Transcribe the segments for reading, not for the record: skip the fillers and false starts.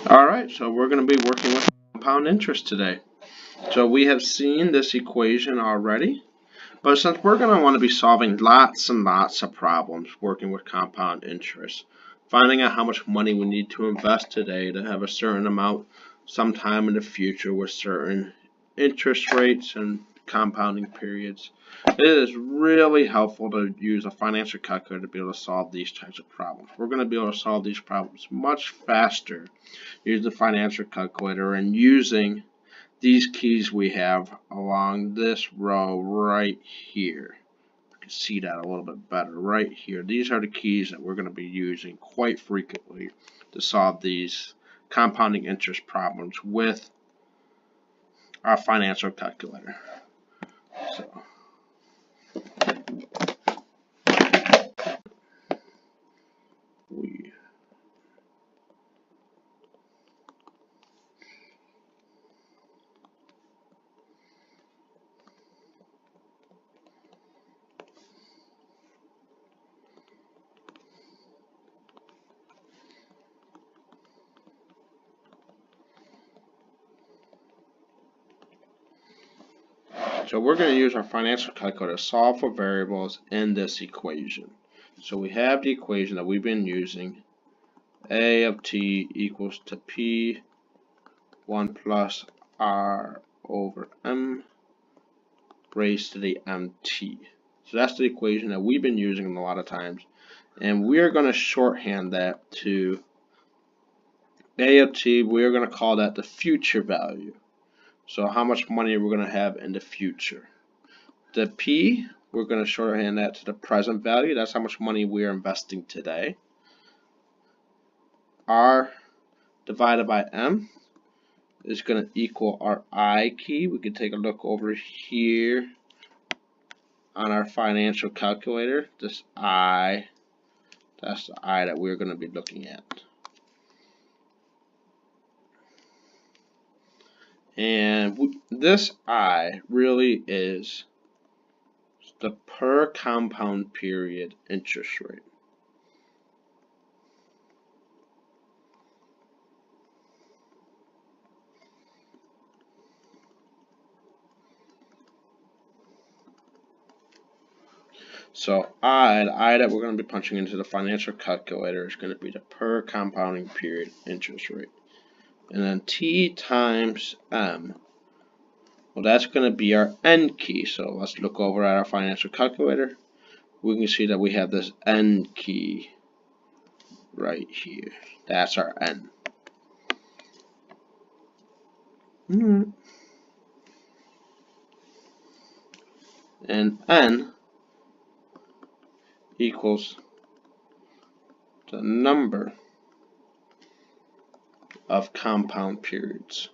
Alright, so we're going to be working with compound interest today. So we have seen this equation already, but since we're going to want to be solving lots and lots of problems working with compound interest, finding out how much money we need to invest today to have a certain amount sometime in the future with certain interest rates and compounding periods, it is really helpful to use a financial calculator to be able to solve these types of problems. We're going to be able to solve these problems much faster using the financial calculator and using these keys we have along this row right here. You can see that a little bit better right here. These are the keys that we're going to be using quite frequently to solve these compounding interest problems with our financial calculator. So, we're going to use our financial calculator to solve for variables in this equation. So we have the equation that we've been using. A of t equals to P 1 plus R over M raised to the MT. So that's the equation that we've been using a lot of times. And we're going to shorthand that to A of t, we're going to call that the future value. So how much money we're going to have in the future. The P, we're going to shorthand that to the present value. That's how much money we are investing today. R divided by M is going to equal our I key. We can take a look over here on our financial calculator. This I, that's the I that we're going to be looking at. And this I really is the per compound period interest rate. So the I that we're going to be punching into the financial calculator is going to be the per compounding period interest rate. And then T times M, well, that's going to be our N key. So let's look over at our financial calculator. We can see that we have this N key right here. That's our N. And N equals the number of compound periods.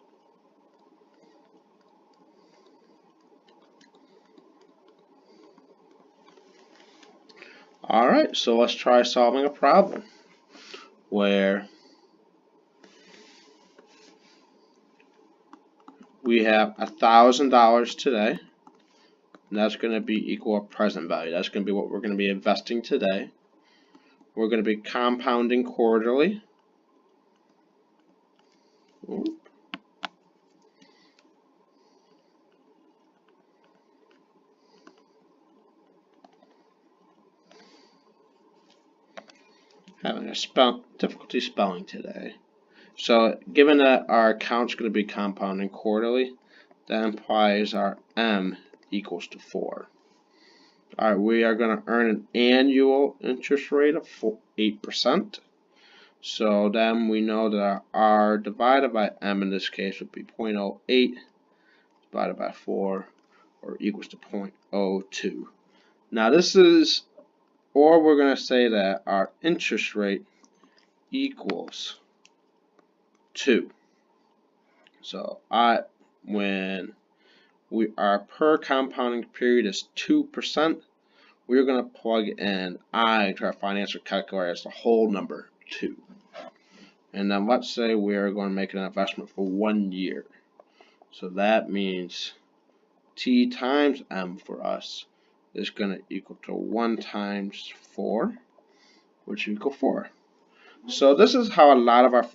Alright, so let's try solving a problem where we have $1,000 today. And that's going to be equal a present value. That's going to be what we're going to be investing today. We're going to be compounding quarterly. Having a difficulty spelling today. So given that our account's going to be compounding quarterly, that implies our M equals to 4. Alright, we are going to earn an annual interest rate of 8%. So then we know that our R divided by M in this case would be 0.08 divided by 4, or equals to 0.02. Now this is, or we're going to say that our interest rate equals 2. So when our per compounding period is 2%, we're going to plug in I to our financial calculator as the whole number 2. And then let's say we're going to make an investment for 1 year. So that means T times M for us is going to equal to 1 times 4, which equals 4. So this is how a lot of our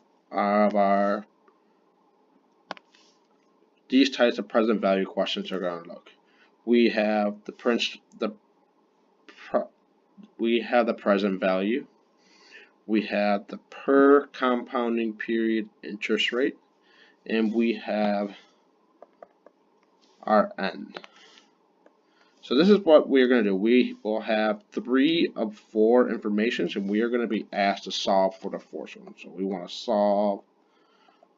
these types of present value questions are going to look. We have the present value. We have the per compounding period interest rate, and we have our N. So this is what we're going to do. We will have 3 of 4 informations, and we are going to be asked to solve for the 4th one. So we want to solve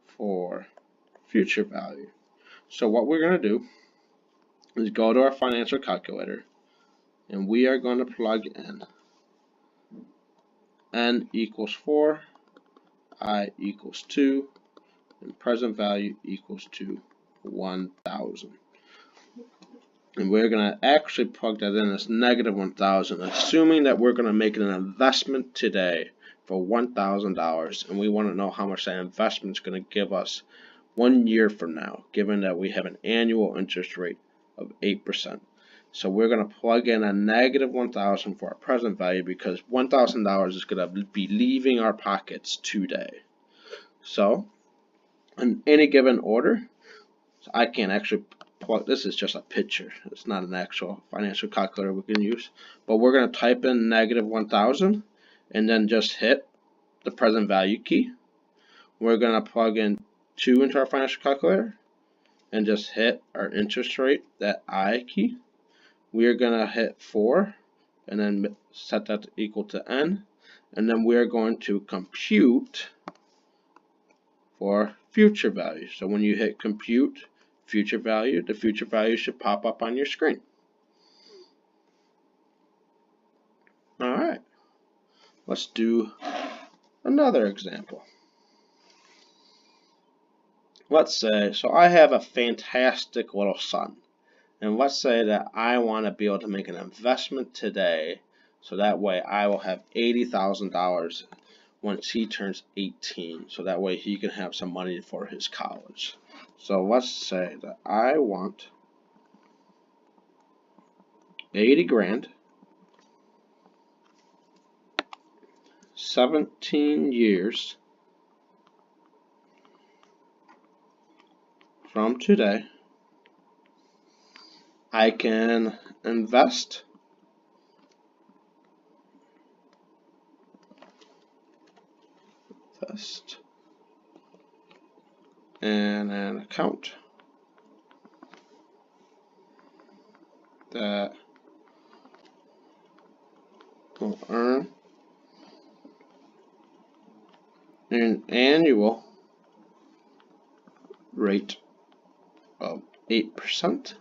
for future value. So what we're going to do is go to our financial calculator, and we are going to plug in N equals 4, I equals 2, and present value equals to 1,000. And we're going to actually plug that in as negative 1,000, assuming that we're going to make an investment today for $1,000, and we want to know how much that investment is going to give us 1 year from now, given that we have an annual interest rate of 8%. So we're going to plug in a negative 1,000 for our present value, because $1,000 is going to be leaving our pockets today. So in any given order, so I can't actually plug, this is just a picture, it's not an actual financial calculator we can use, but we're going to type in negative 1,000 and then just hit the present value key. We're going to plug in 2 into our financial calculator and just hit our interest rate, that I key. We are going to hit 4 and then set that to equal to N, and then we are going to compute for future value. So when you hit compute future value, the future value should pop up on your screen. Alright, let's do another example. Let's say, so I have a fantastic little son, and let's say that I want to be able to make an investment today, so that way I will have $80,000 once he turns 18, so that way he can have some money for his college. So let's say that I want 80 grand, 17 years from today. I can invest in an account that will earn an annual rate of 8%,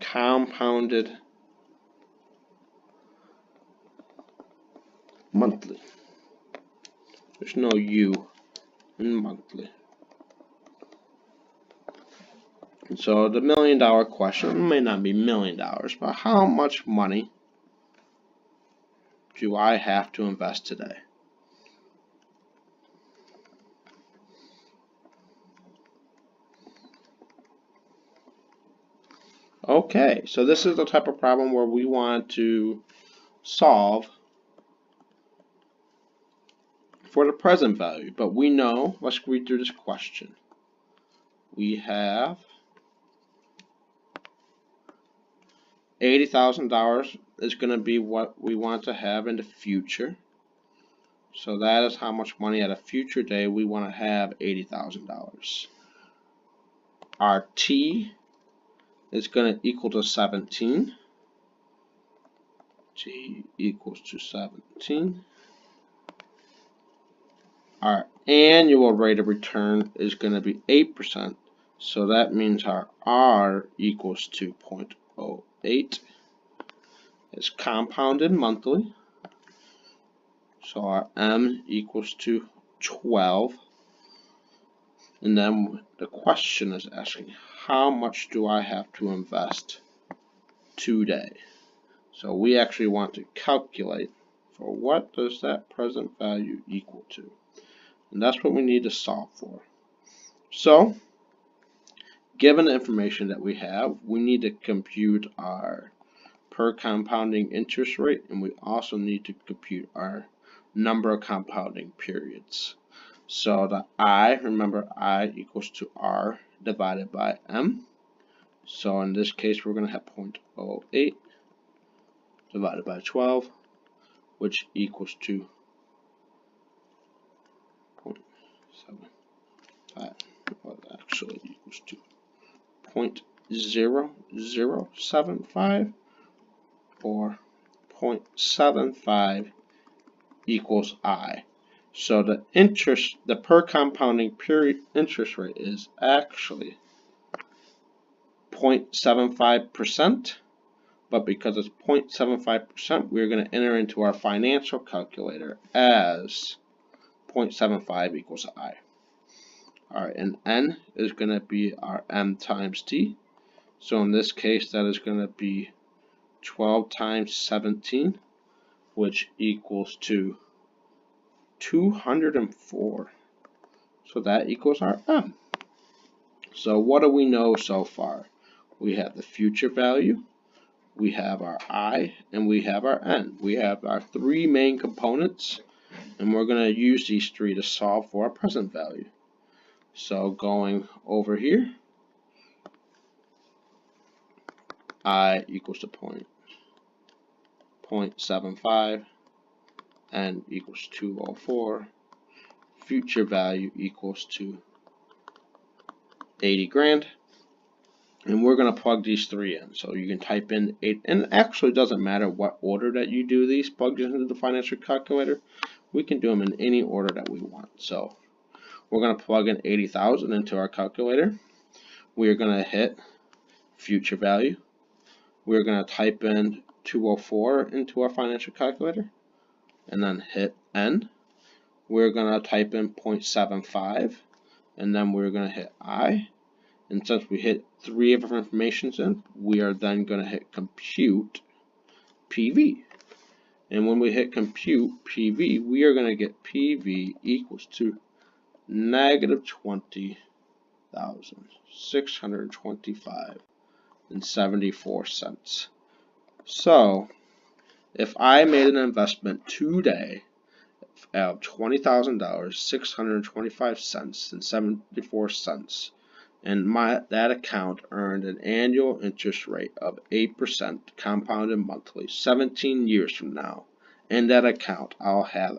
compounded monthly. There's no U in monthly. And so the $1 million question may not be $1 million, but how much money do I have to invest today? Okay, so this is the type of problem where we want to solve for the present value, but we know, let's read through this question. We have $80,000 is going to be what we want to have in the future. So that is how much money at a future day we want to have, $80,000. Our T is going to equal to 17. T equals to 17. Our annual rate of return is going to be 8%. So that means our R equals to 0.08. It's compounded monthly. So our M equals to 12. And then the question is asking, how much do I have to invest today? So we actually want to calculate for what does that present value equal to. And that's what we need to solve for. So, given the information that we have, we need to compute our per compounding interest rate, and we also need to compute our number of compounding periods. So the I, remember I equals to R divided by M. So in this case, we're going to have 0.08 divided by 12, which equals to 0.75. Well, actually equals to 0.0075, or 0.75 equals I. So the per compounding period interest rate is actually 0.75%, but because it's 0.75%, we're going to enter into our financial calculator as 0.75 equals I. Alright, and N is going to be our M times T. So in this case, that is going to be 12 times 17, which equals to 204. So that equals our M. So what do we know so far? We have the future value, we have our I, and we have our N. We have our three main components, and we're going to use these three to solve for our present value. So going over here, I equals to 0.75, N equals 204, future value equals to 80 grand, and we're going to plug these three in. So you can type in 8, and it actually doesn't matter what order that you do these plugged into the financial calculator. We can do them in any order that we want. So we're going to plug in 80,000 into our calculator. We are going to hit future value. We're going to type in 204 into our financial calculator, and then hit N. We're going to type in 0.75, and then we're going to hit I. And since we hit three of our informations in, we are then going to hit compute PV. And when we hit compute PV, we are going to get PV equals to negative 20,625.74 cents. So if I made an investment today of $20,000, 625 cents and 74 cents, and that account earned an annual interest rate of 8% compounded monthly 17 years from now, in that account I'll have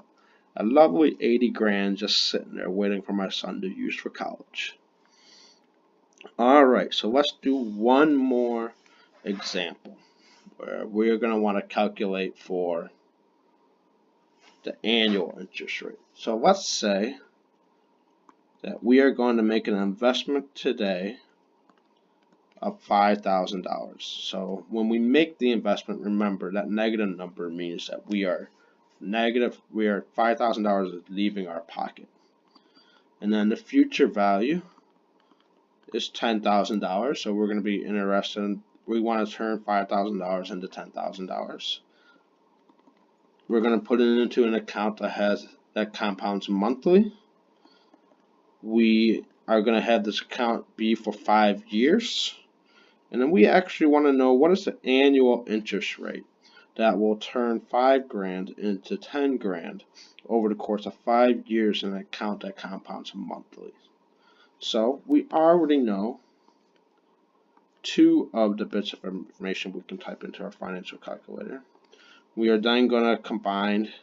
a lovely 80 grand just sitting there waiting for my son to use for college. Alright, so let's do one more example where we're going to want to calculate for the annual interest rate. So let's say that we are going to make an investment today of $5,000. So when we make the investment, remember that negative number means that we are $5,000 is leaving our pocket. And then the future value is $10,000. So we're going to be interested in, we want to turn $5,000 into $10,000. We're going to put it into an account that compounds monthly. We are going to have this account be for 5 years. And then we actually want to know what is the annual interest rate that will turn 5 grand into 10 grand over the course of 5 years in an account that compounds monthly. So we already know two of the bits of information we can type into our financial calculator. We are then going to combine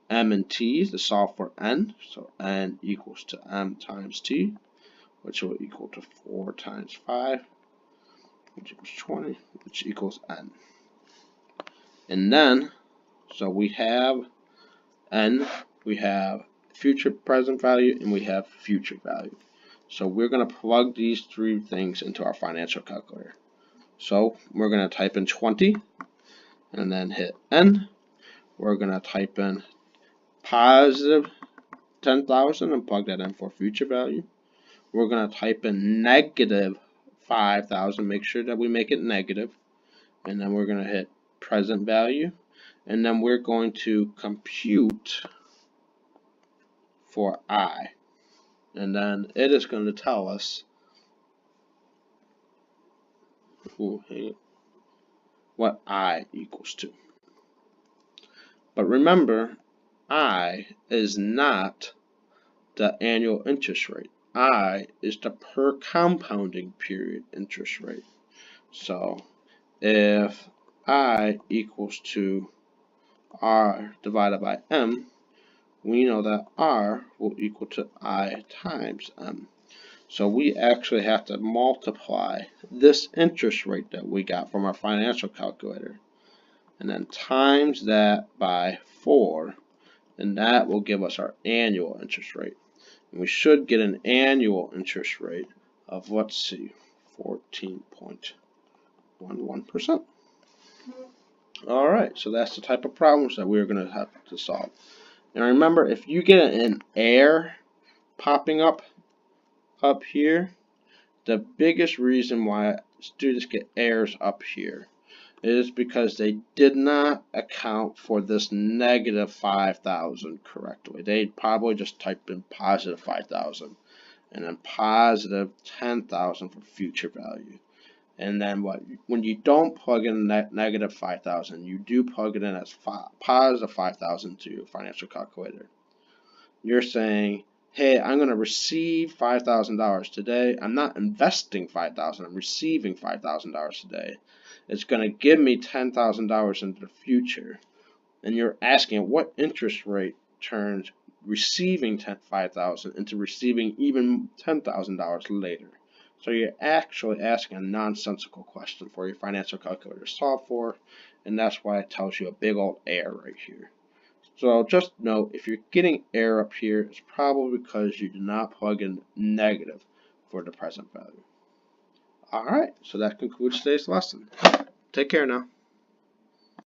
M and T to solve for N. So N equals to M times T, which will equal to 4 times 5, which equals 20, which equals N. And then, so we have N, we have future present value, and we have future value. So we're going to plug these three things into our financial calculator. So we're going to type in 20, and then hit N. We're going to type in positive 10,000 and plug that in for future value. We're going to type in negative 5,000, make sure that we make it negative, and then we're going to hit present value, and then we're going to compute for I, and then it is going to tell us what I equals to. But remember, I is not the annual interest rate. I is the per compounding period interest rate. So if I equals to R divided by M, we know that R will equal to I times M. So we actually have to multiply this interest rate that we got from our financial calculator and then times that by 4, and that will give us our annual interest rate. And we should get an annual interest rate of, let's see, 14.11%. Alright, so that's the type of problems that we're going to have to solve. And remember, if you get an error popping up here, the biggest reason why students get errors up here is because they did not account for this negative 5,000 correctly. They probably just typed in positive 5,000 and then positive 10,000 for future value. And then when you don't plug in that negative 5,000, you do plug it in as positive 5,000 to your financial calculator. You're saying, hey, I'm going to receive $5,000 today. I'm not investing $5,000. I'm receiving $5,000 today. It's going to give me $10,000 into the future. And you're asking what interest rate turns receiving $5,000 into receiving even $10,000 later. So you're actually asking a nonsensical question for your financial calculator to solve for, and that's why it tells you a big old error right here. So just note, if you're getting error up here, it's probably because you did not plug in negative for the present value. Alright, so that concludes today's lesson. Take care now.